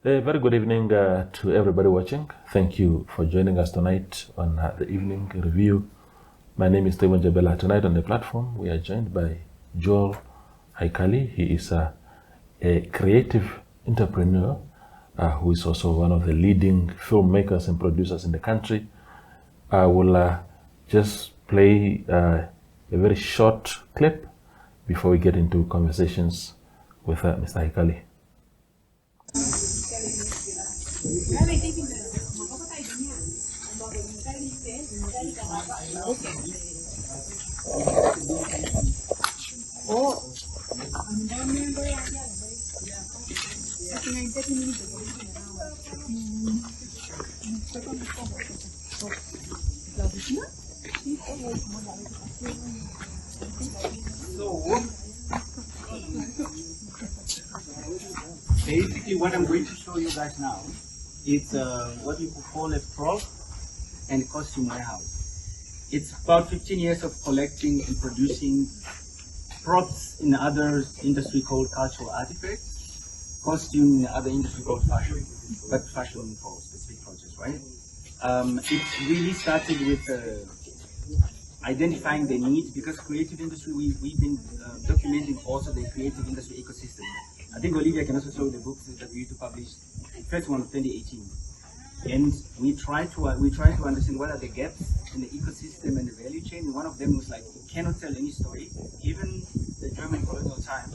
A very good evening to everybody watching. Thank you for joining us tonight on the evening review. My name is Steven Jabela. Tonight on the platform, we are joined by Joel Haikali. He is a creative entrepreneur who is also one of the leading filmmakers and producers in the country. I will just play a very short clip before we get into conversations with Mr. Haikali. Basically, what I'm going to show you guys now is what you could call a prop and costume warehouse. It's about 15 years of collecting and producing props in other industry called cultural artifacts, costume in other industry called fashion, but fashion for specific projects, right? It really started with identifying the need, because creative industry, we've been documenting also the creative industry ecosystem. I think Olivia can also show the books that we used to publish, the first one of 2018. And we try to understand what are the gaps in the ecosystem and the value chain. And one of them was like, you cannot tell any story, even the German colonial time,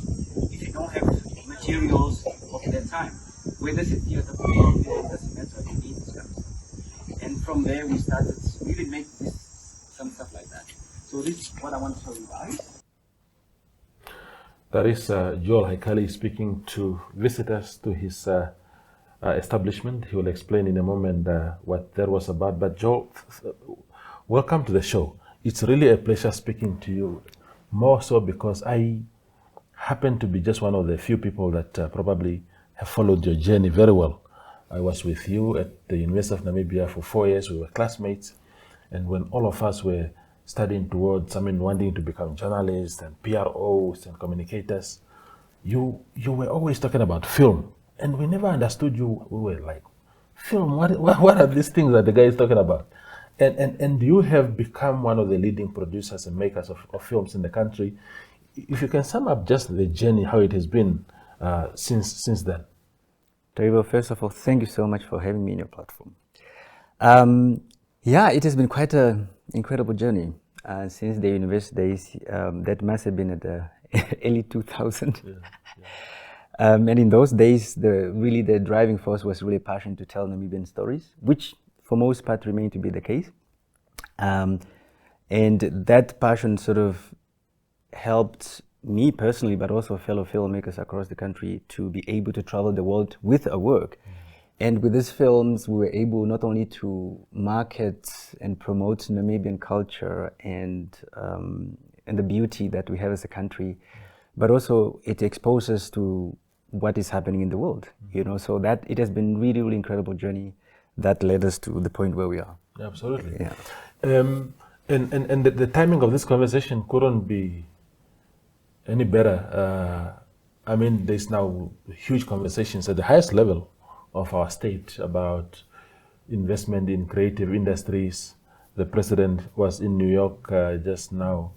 if you don't have materials of that time. Whether it's a theater play, it doesn't matter, you need this kind of stuff. And from there we started really make some stuff like that. So this is what I want to show you guys. That is Joel Haikali speaking to visitors to his establishment. He will explain in a moment what that was about. But Joel, welcome to the show. It's really a pleasure speaking to you, more so because I happen to be just one of the few people that probably have followed your journey very well. I was with you at the University of Namibia for 4 years. We were classmates. And when all of us were studying towards, wanting to become journalists and PROs and communicators, you were always talking about film. And we never understood you. We were like, film, what are these things that the guy is talking about? And you have become one of the leading producers and makers of films in the country. If you can sum up just the journey, how it has been since then. Terrible. First of all, thank you so much for having me on your platform. Yeah, it has been quite an incredible journey since the university days. That must have been at the early 2000s. Yeah. And in those days, the driving force was really passion to tell Namibian stories, which for most part remained to be the case. And that passion sort of helped me personally, but also fellow filmmakers across the country, to be able to travel the world with our work. And with these films, we were able not only to market and promote Namibian culture and the beauty that we have as a country, but also it exposes to what is happening in the world. So that it has been really, really incredible journey that led us to the point where we are. Absolutely. Yeah. And the timing of this conversation couldn't be any better. There's now huge conversations at the highest level of our state about investment in creative industries. The president was in New York just now,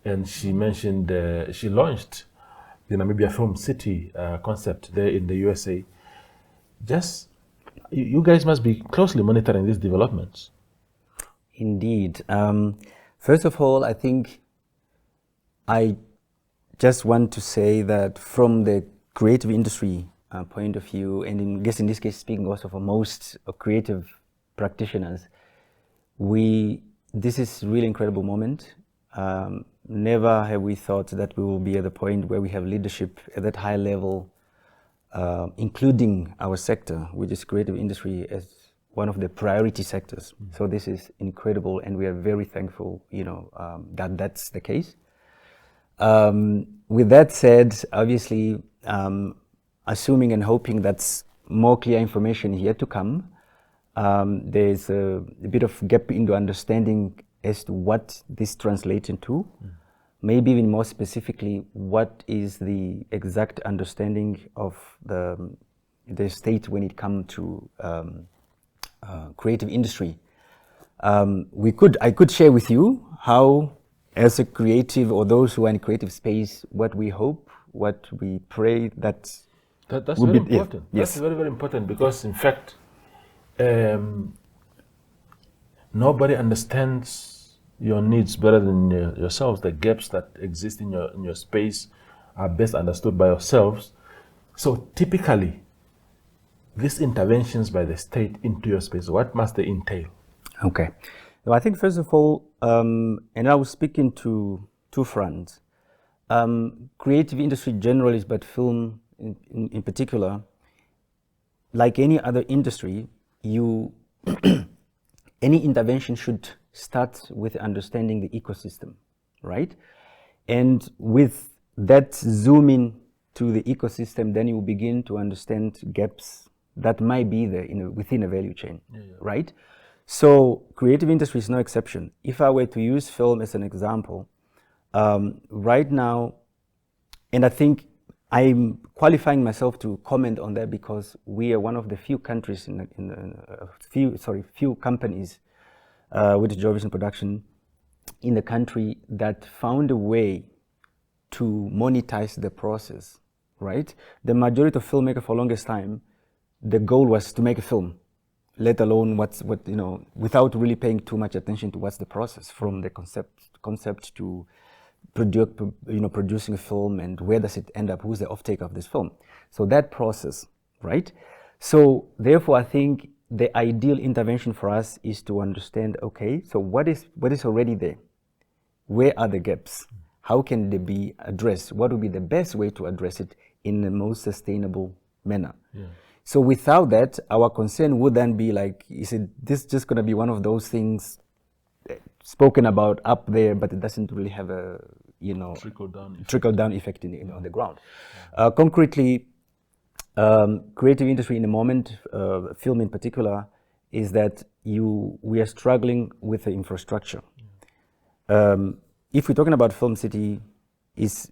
and she mentioned, she launched the Namibia Film City concept there in the USA. You guys must be closely monitoring these developments. Indeed. First of all, I think I just want to say that from the creative industry point of view, and in this case speaking also for most creative practitioners, this is really incredible moment. Never have we thought that we will be at the point where we have leadership at that high level, including our sector, which is creative industry, as one of the priority sectors. So this is incredible, and we are very thankful, that that's the case. With that said, obviously, assuming and hoping that's more clear information here to come, there's a bit of gap in the understanding as to what this translates into. Maybe even more specifically, what is the exact understanding of the the state when it comes to creative industry. I could share with you how, as a creative or those who are in creative space, what we hope, what we pray that's very important. Yes. That's very, very important, because in fact, nobody understands your needs better than yourselves. The gaps that exist in your space are best understood by yourselves. So typically, these interventions by the state into your space, what must they entail? Okay. Well, I think first of all, and I was speaking to two friends, creative industry generally, but film in particular, like any other industry, any intervention should start with understanding the ecosystem, right? And with that zoom in to the ecosystem, then you begin to understand gaps that might be there within a value chain, right? So creative industry is no exception. If I were to use film as an example, right now, and I think I'm qualifying myself to comment on that because we are one of the few countries few companies with Joel Vision production in the country that found a way to monetize the process, right? The majority of filmmakers for longest time, the goal was to make a film, let alone without really paying too much attention to what's the process from the concept to producing a film, and where does it end up, who's the off-taker of this film. So that process, right? So therefore, I think the ideal intervention for us is to understand, okay, so what is already there? Where are the gaps? How can they be addressed? What would be the best way to address it in the most sustainable manner? Yeah. So without that, our concern would then be like, is this just going to be one of those things spoken about up there, but it doesn't really have a trickle down effect on the ground. Yeah. Concretely, creative industry in the moment, film in particular, is that we are struggling with the infrastructure. Yeah. If we're talking about Film City, is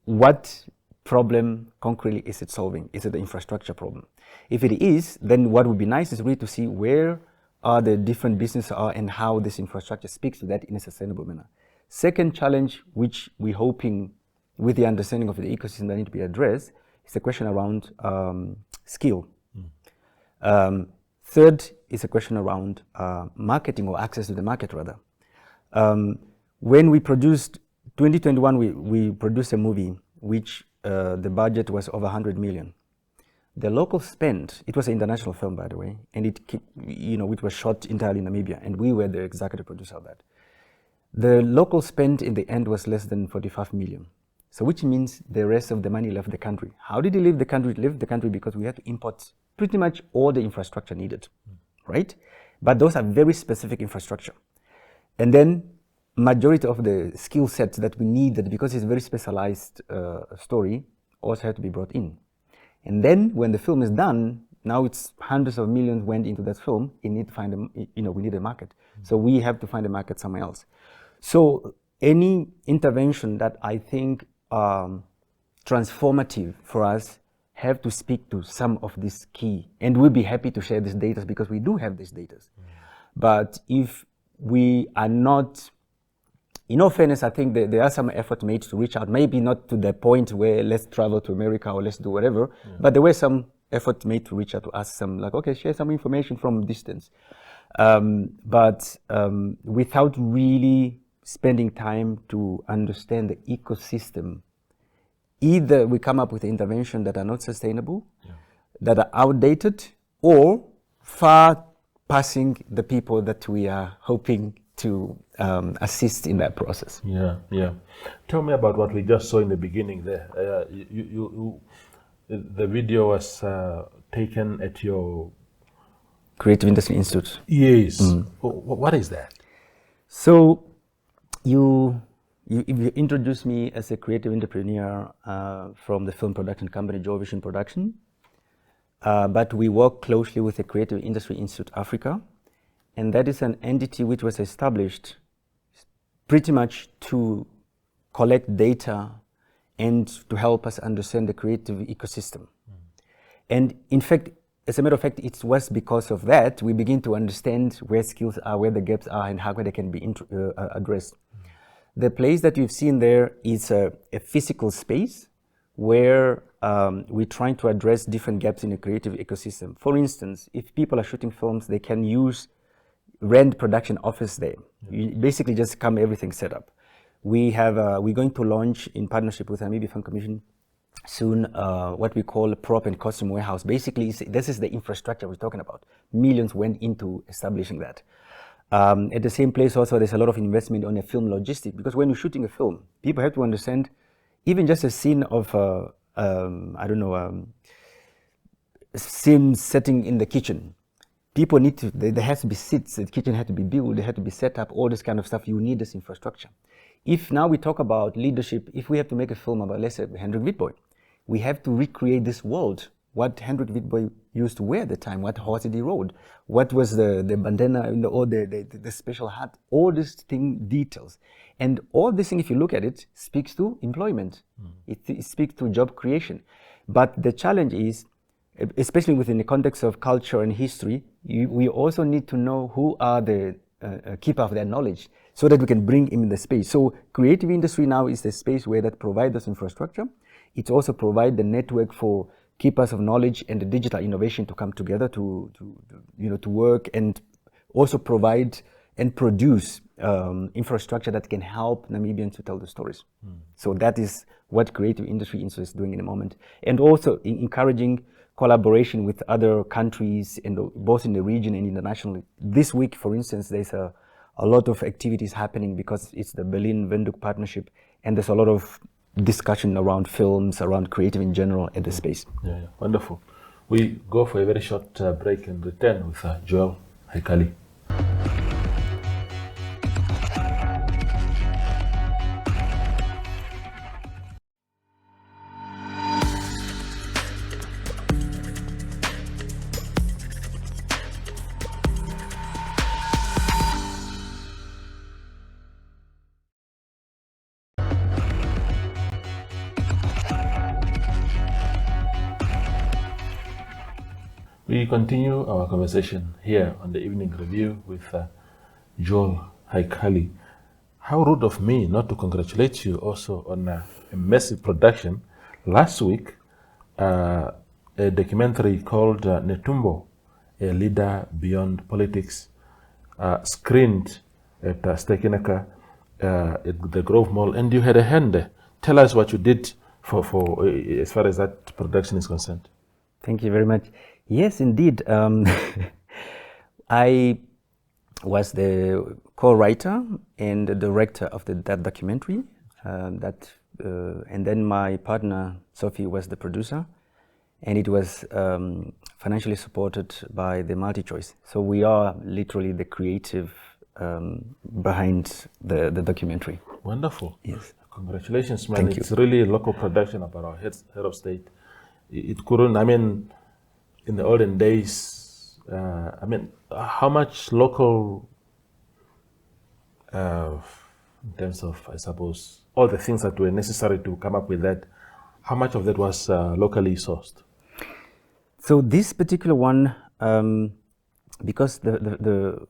what problem concretely is it solving? Is it the infrastructure problem? If it is, then what would be nice is really to see where are the different businesses are and how this infrastructure speaks to that in a sustainable manner. Second challenge, which we're hoping with the understanding of the ecosystem that need to be addressed, is the question around skill. Third is a question around marketing, or access to the market rather. When we produced 2021, we produced a movie which the budget was over 100 million. The local spend, it was an international film, by the way, and it was shot entirely in Namibia, and we were the executive producer of that. The local spend in the end was less than 45 million. So which means the rest of the money left the country. How did it leave the country? It left the country because we had to import pretty much all the infrastructure needed, right? But those are very specific infrastructure. And then majority of the skill sets that we needed, because it's a very specialized story, also had to be brought in. And then when the film is done, now it's hundreds of millions went into that film. We need to find we need a market. So we have to find a market somewhere else. So any intervention that I think transformative for us have to speak to some of this key, and we'll be happy to share this data because we do have these data. But if we are not, in all fairness, I think that there are some effort made to reach out, maybe not to the point where let's travel to America or let's do whatever, but there were some effort made to reach out to us, share some information from distance. But without really spending time to understand the ecosystem, either we come up with interventions that are not sustainable, that are outdated, or far passing the people that we are hoping to assist in that process. Yeah. Tell me about what we just saw in the beginning there. The video was taken at your Creative Industry Institute. Yes. What is that? So you introduced me as a creative entrepreneur from the film production company Joel Vision Production, but we work closely with the Creative Industry Institute Africa, and that is an entity which was established pretty much to collect data and to help us understand the creative ecosystem. And in fact, as a matter of fact, it was because of that we begin to understand where skills are, where the gaps are, and how they can be addressed. The place that you've seen there is a physical space where we're trying to address different gaps in a creative ecosystem. For instance, if people are shooting films, they can rent production office there. You basically just come, everything set up. We're going to launch in partnership with the Namibian Film Commission soon what we call a prop and costume warehouse. Basically, this is the infrastructure we're talking about. Millions went into establishing that. At the same place also, there's a lot of investment on a film logistic, because when you're shooting a film, people have to understand, even just a scene of, scene setting in the kitchen, people need to, there has to be seats, the kitchen had to be built, they had to be set up, all this kind of stuff. You need this infrastructure. If now we talk about leadership, if we have to make a film about, let's say, Hendrik Witbooi, we have to recreate this world. What Hendrik Witbooi used to wear at the time, what horse did he rode, what was the bandana, or the special hat, all these details. And all this thing, if you look at it, speaks to employment. It speaks to job creation. But the challenge is, especially within the context of culture and history, we also need to know who are the keeper of that knowledge, so that we can bring him in the space. So creative industry now is the space where that provides us infrastructure. It also provides the network for keepers of knowledge and the digital innovation to come together to work, and also provide and produce infrastructure that can help Namibians to tell the stories. So that is what creative industry is doing in the moment, and also encouraging collaboration with other countries, and both in the region and internationally. This week, for instance, there's a lot of activities happening because it's the Berlin-Windhoek partnership, and there's a lot of discussion around films, around creative in general at the space. Yeah, wonderful. We go for a very short break and return with Joel Haikali. We continue our conversation here on the Evening Review with Joel Haikali. How rude of me not to congratulate you also on a massive production. Last week, a documentary called Netumbo, A Leader Beyond Politics, screened at Stekinaka at the Grove Mall, and you had a hand there. Tell us what you did for as far as that production is concerned. Thank you very much. Yes, indeed. I was the co-writer and the director of that documentary. And then my partner, Sophie, was the producer. And it was financially supported by the MultiChoice. So we are literally the creative behind the documentary. Wonderful. Yes. Congratulations, man. Thank It's you. really a local production about our head of state. It couldn't, in the olden days, how much local, in terms of, I suppose, all the things that were necessary to come up with that, how much of that was locally sourced? So this particular one, because the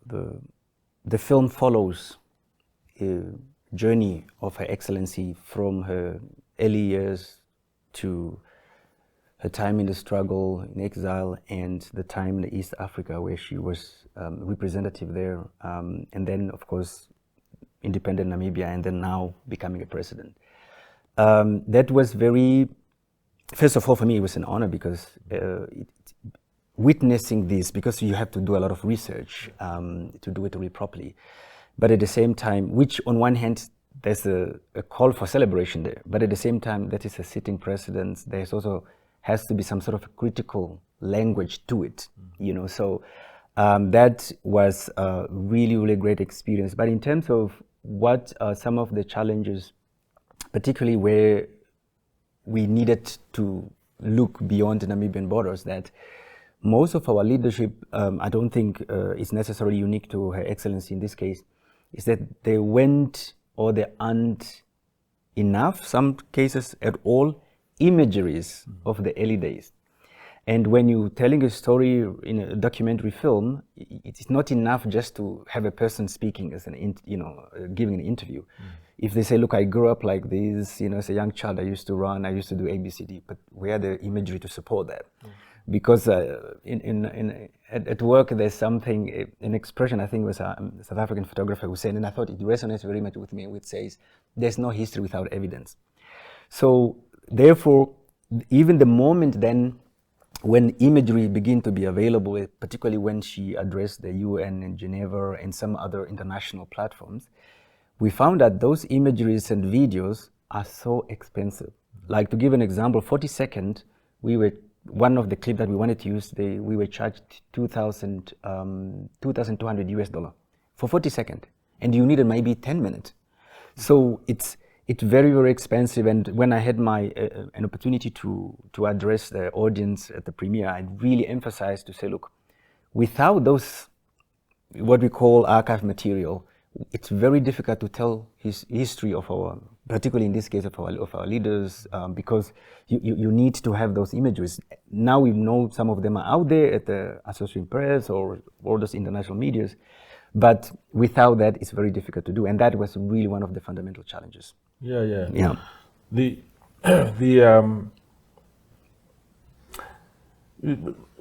film follows a journey of Her Excellency from her early years to her time in the struggle, in exile, and the time in East Africa where she was representative there, and then, of course, independent Namibia, and then now becoming a president. That was very, first of all, for me, it was an honor because witnessing this, because you have to do a lot of research to do it really properly. But at the same time, which on one hand, there's a call for celebration there, but at the same time, that is a sitting president. There's also has to be some sort of critical language to it, So that was a really, really great experience. But in terms of what are some of the challenges, particularly where we needed to look beyond the Namibian borders, that most of our leadership, I don't think is necessarily unique to Her Excellency in this case, is that they went, or there aren't enough, some cases at all, imageries of the early days. And when you're telling a story in a documentary film, it's not enough just to have a person speaking as giving an interview. If they say, look, I grew up like this, as a young child, I used to run, I used to do ABCD, but where the imagery to support that? Because at work, there's something, an expression, I think it was a South African photographer who said, and I thought it resonates very much with me, which says, there's no history without evidence. So therefore, even the moment then when imagery began to be available, particularly when she addressed the UN and Geneva and some other international platforms, we found that those imageries and videos are so expensive. Like, to give an example, 40-second, one of the clips that we wanted to use, we were charged $2,200 US for 40-second, and you needed maybe 10 minutes. So it's very, very expensive. And when I had an opportunity to address the audience at the premiere, I really emphasized to say, look, without those, what we call archive material, it's very difficult to tell history of our, particularly in this case of our leaders, because you need to have those images. Now we know some of them are out there at the Associated Press or those international medias, but without that, it's very difficult to do. And that was really one of the fundamental challenges. Yeah.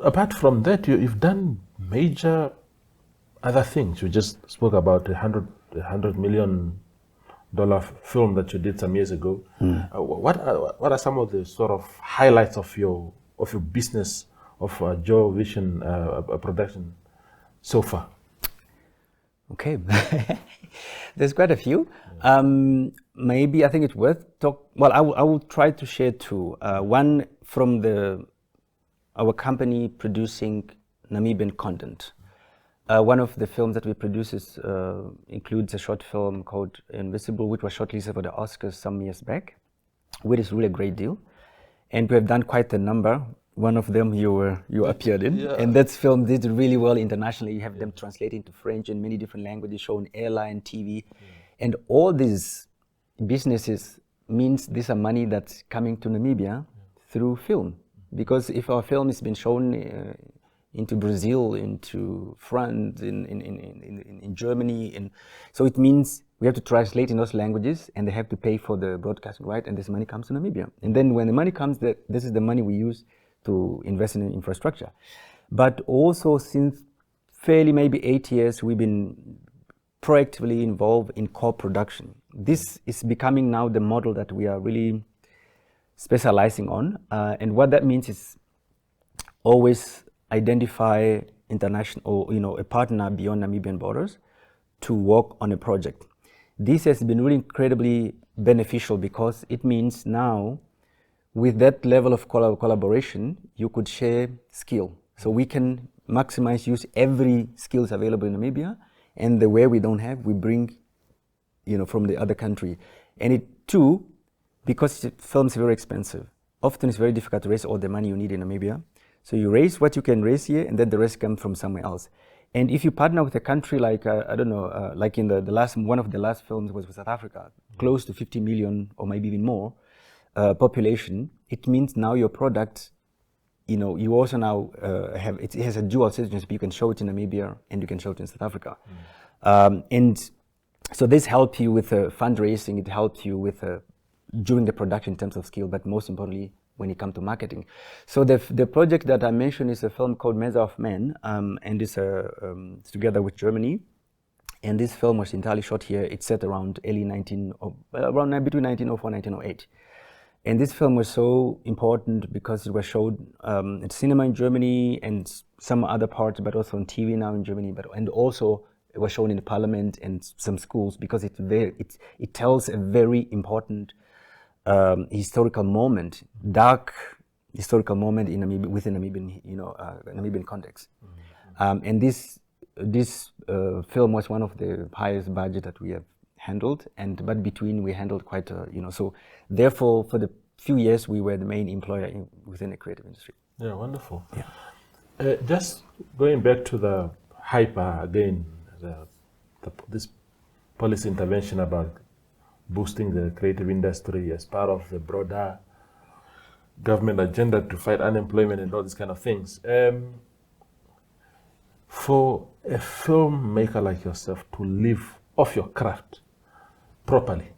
Apart from that, you've done major other things. You just spoke about $100 million film that you did some years ago. What are some of the sort of highlights of your business of Joe Vision production so far? Okay, there's quite a few. Maybe I think it's worth talk. Well, I will try to share two. One from our company producing Namibian content. One of the films that we produce includes a short film called Invisible, which was shortlisted for the Oscars some years back, which is really a great deal. And we have done quite a number. One of them you appeared in, and that film did really well internationally. You have them translated into French and many different languages, shown airline, TV, and all these businesses means these are money that's coming to Namibia through film. Because if our film has been shown into Brazil, into France, in Germany, and so it means we have to translate in those languages, and they have to pay for the broadcasting right, and this money comes to Namibia. And then when the money comes, this is the money we use to invest in infrastructure. But also, since fairly maybe 8 years, we've been proactively involved in co-production. This is becoming now the model that we are really specializing on. And what that means is always identify international, or a partner beyond Namibian borders to work on a project. This has been really incredibly beneficial because it means now with that level of collaboration, you could share skill. So we can maximize, use every skills available in Namibia, and the way we don't have, we bring, from the other country. And it too, because films are very expensive, often it's very difficult to raise all the money you need in Namibia. So you raise what you can raise here, and then the rest comes from somewhere else. And if you partner with a country like, like in one of the last films was with South Africa, close to 50 million or maybe even more population, it means now your product, you also now it has a dual citizenship. You can show it in Namibia and you can show it in South Africa. And so this helps you with fundraising, it helps you with during the production in terms of skill, but most importantly, when it comes to marketing. So the project that I mentioned is a film called Measure of Men, and it's together with Germany. And this film was entirely shot here. It's set around between 1904 and 1908. And this film was so important because it was showed at cinema in Germany and some other parts, but also on TV now in Germany. And also it was shown in the parliament and some schools because it tells a very important historical moment, dark historical moment in Namibia, within Namibian, Namibian context. And this film was one of the highest budget that we have handled, but between we handled quite so therefore for the few years we were the main employer within the creative industry. Yeah, wonderful. Yeah. Just going back to the hyper again, this policy intervention about boosting the creative industry as part of the broader government agenda to fight unemployment and all these kind of things. For a filmmaker like yourself to live off your craft properly,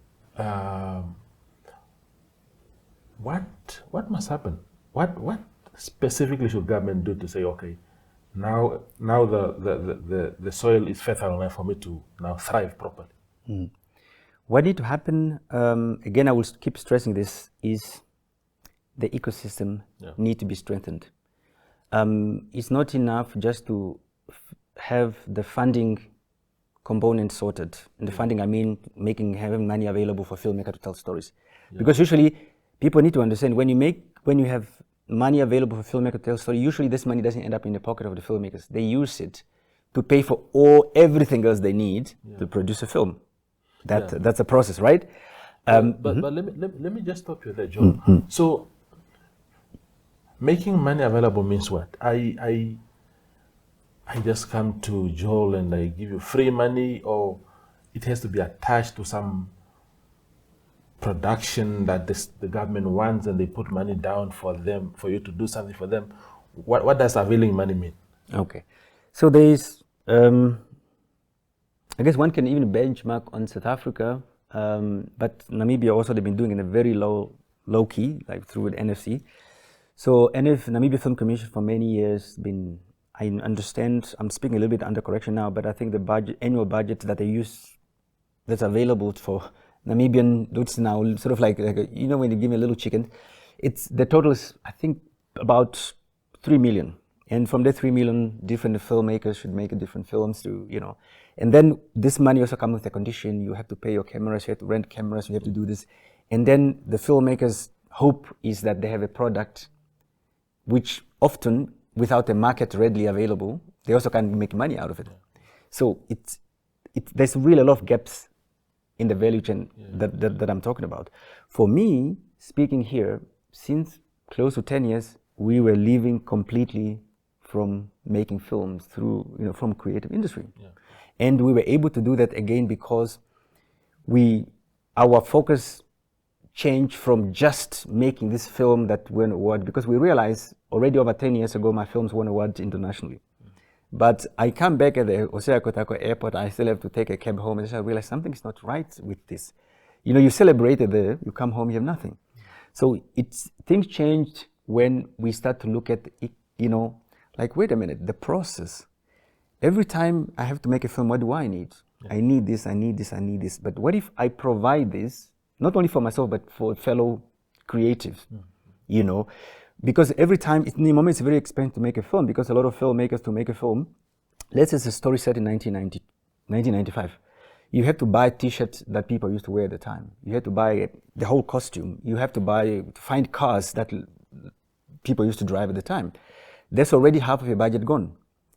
what must happen? What specifically should government do to say, okay, now the soil is fertile enough for me to now thrive properly? What need to happen, again, I will keep stressing this, is the ecosystem need to be strengthened. It's not enough just to have the funding component sorted. And the funding, I mean having money available for filmmakers to tell stories. Because usually people need to understand when you have money available for filmmakers to tell stories, usually this money doesn't end up in the pocket of the filmmakers. They use it to pay for everything else they need to produce a film. That's a process, right? But let me just stop you there, Joel. So making money available means what? I just come to Joel and I give you free money, or it has to be attached to some production that the government wants and they put money down for you to do something for them. What does availing money mean? Okay. So there is, I guess one can even benchmark on South Africa, but Namibia also, they've been doing it in a very low key, like through the NFC. So Namibia Film Commission for many years been, I understand, I'm speaking a little bit under correction now, but I think the annual budget that they use, that's available for Namibian dudes now, sort of like you know when you give me a little chicken, the total is, I think, about 3 million. And from the 3 million, different filmmakers should make different films to, and then this money also comes with a condition. You have to pay your cameras, you have to rent cameras, you have to do this. And then the filmmakers' hope is that they have a product which often, without a market readily available, they also can't make money out of it. So there's really a lot of gaps in the value chain that I'm talking about. For me, speaking here, since close to 10 years, we were living completely from making films through, from creative industry. And we were able to do that again because our focus changed from just making this film that won an award, because we realized already over 10 years ago, my films won awards internationally. But I come back at the Hosea Kotako airport, I still have to take a cab home, and I realize something's not right with this. You celebrated there, you come home, you have nothing. So things changed when we start to look at, like, wait a minute, the process. Every time I have to make a film, what do I need? I need this, I need this, I need this. But what if I provide this, not only for myself, but for fellow creatives, Because every time, in the moment, it's very expensive to make a film, because a lot of filmmakers, to make a film, let's say it's a story set in 1995. You have to buy t-shirts that people used to wear at the time. You have to buy the whole costume. You have to find cars that people used to drive at the time. There's already half of your budget gone,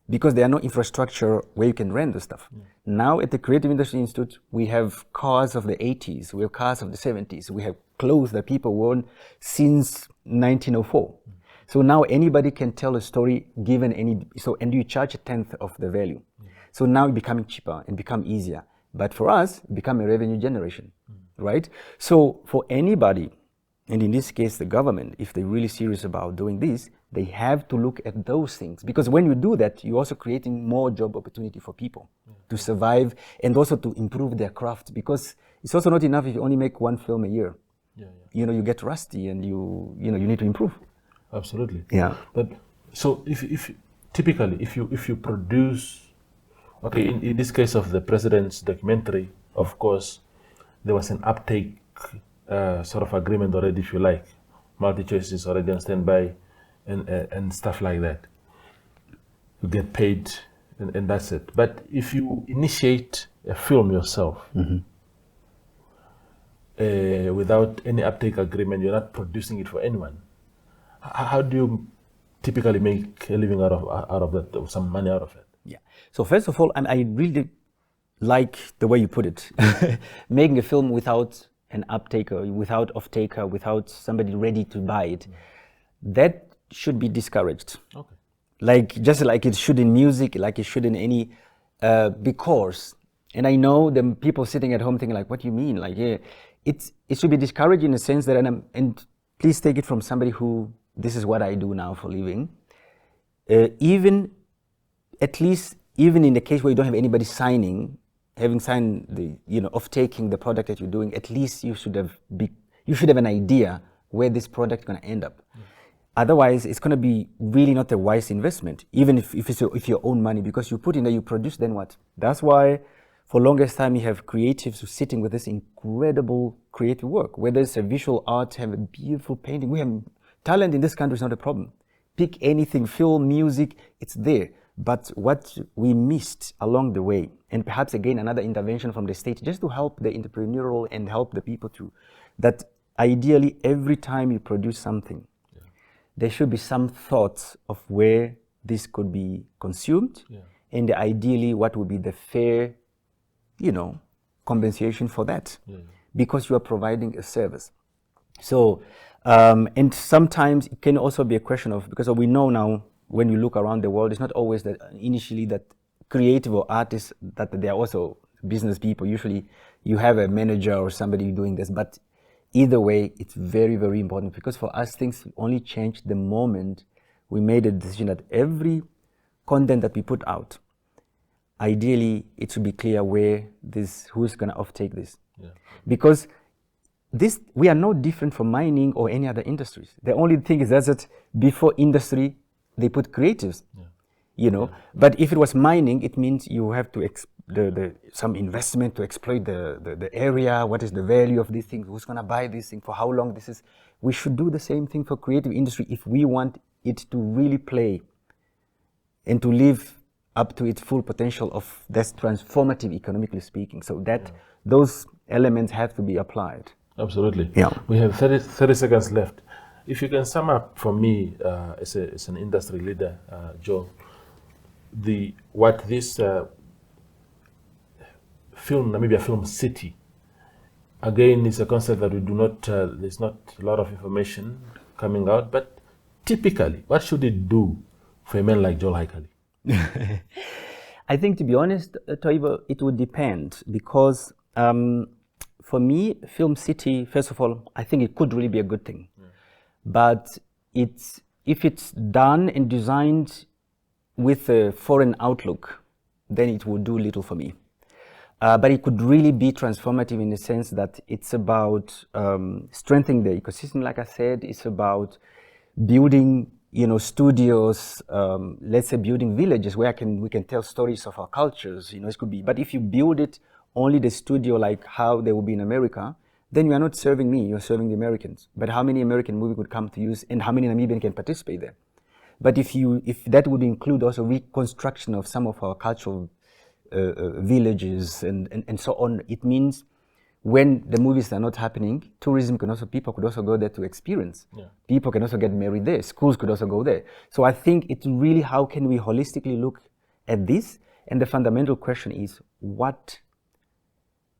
because there are no infrastructure where you can rent the stuff. Now at the Creative Industry Institute, we have cars of the 80s, we have cars of the 70s, we have clothes that people worn since 1904. So now anybody can tell a story given and you charge a tenth of the value. So now it's becoming cheaper and become easier. But for us, it become a revenue generation, right? So for anybody, and in this case, the government, if they're really serious about doing this, they have to look at those things. Because when you do that, you're also creating more job opportunity for people to survive and also to improve their craft. Because it's also not enough if you only make one film a year. You get rusty and you need to improve. Absolutely. Yeah. But so if typically if you produce, okay, in this case of the president's documentary, of course, there was an uptake sort of agreement already, if you like. Multi-choice is already on standby and stuff like that. You get paid and that's it. But if you initiate a film yourself, without any uptake agreement, you're not producing it for anyone. How do you typically make a living out of that, or some money out of it? Yeah. So first of all, I really like the way you put it. Making a film without an uptaker, without off-taker, without somebody ready to buy it, that should be discouraged. Okay. Just like it should in music, like it should in any, because, and I know the people sitting at home thinking like, what do you mean? Like, it should be discouraged in the sense that, and please take it from somebody who, this is what I do now for a living. Even in the case where you don't have anybody signing, having signed of taking the product that you're doing, at least you should have an idea where this product is going to end up. Otherwise, it's going to be really not a wise investment, even if it's your own money, because you put in there, you produce, then what? That's why for longest time you have creatives who are sitting with this incredible creative work, whether it's a visual art, have a beautiful painting. We have talent in this country is not a problem. Pick anything, film, music, it's there. But what we missed along the way, and perhaps again another intervention from the state, just to help the entrepreneurial and help the people too, that ideally every time you produce something, there should be some thoughts of where this could be consumed, and ideally what would be the fair, compensation for that, because you are providing a service. So, and sometimes it can also be a question of, because we know now when you look around the world, it's not always that initially that creative or artists, that they are also business people. Usually you have a manager or somebody doing this, but either way, it's very, very important, because for us, things only change the moment we made a decision that every content that we put out, ideally, it should be clear who's going to offtake this. Because we are no different from mining or any other industries. The only thing is that before industry, they put creatives, But if it was mining, it means you have to some investment to exploit the area. What is the value of these things? Who's going to buy this thing? For how long this is? We should do the same thing for creative industry if we want it to really play and to live up to its full potential of that's transformative economically speaking. So that those elements have to be applied. Absolutely. Yeah. We have 30 seconds left. If you can sum up for me as an industry leader, Joel, what this Namibia Film City, again, is a concept that we do not, there's not a lot of information coming out, but typically, what should it do for a man like Joel Haikali? I think, to be honest, Toivo, it would depend, because for me, Film City, first of all, I think it could really be a good thing. But if it's done and designed with a foreign outlook, then it would do little for me. But it could really be transformative in the sense that it's about strengthening the ecosystem, like I said. It's about building, studios, let's say building villages where we can tell stories of our cultures, it could be. But if you build it only the studio like how they will be in America, then you are not serving me, you're serving the Americans. But how many American movies would come to use, and how many Namibians can participate there? But if that would include also reconstruction of some of our cultural villages and so on, it means when the movies are not happening, people could also go there to experience. People can also get married there. Schools could also go there. So I think it's really how can we holistically look at this? And the fundamental question is, what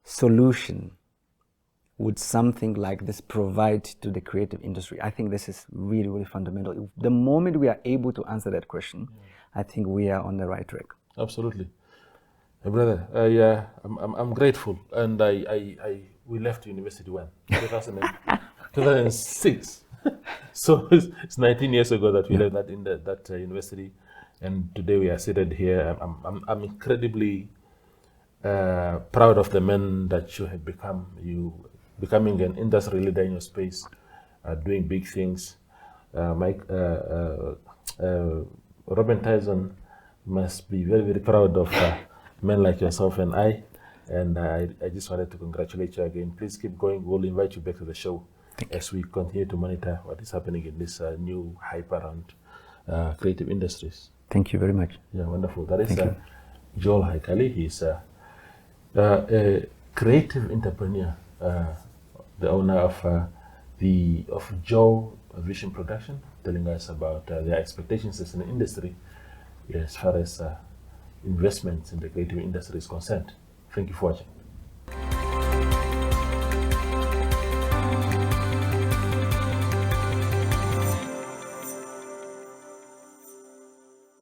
solution would something like this provide to the creative industry? I think this is really, really fundamental. The moment we are able to answer that question, I think we are on the right track. Absolutely. Brother, I'm grateful, and we left university when? 2006. So it's 19 years ago that we left that in that university, and today we are seated here. I'm incredibly proud of the men that you have become. Becoming an industry leader in your space, doing big things. Robin Tyson must be very, very proud of men like yourself and I just wanted to congratulate you again. Please keep going. We'll invite you back to the show as we continue to monitor what is happening in this new hype around creative industries. Thank you very much. Yeah, wonderful. That is Joel Haikali. He's a creative entrepreneur, the owner of Joe Vision Production, telling us about their expectations as an industry as far as investments in the creative industry is concerned. Thank you for watching.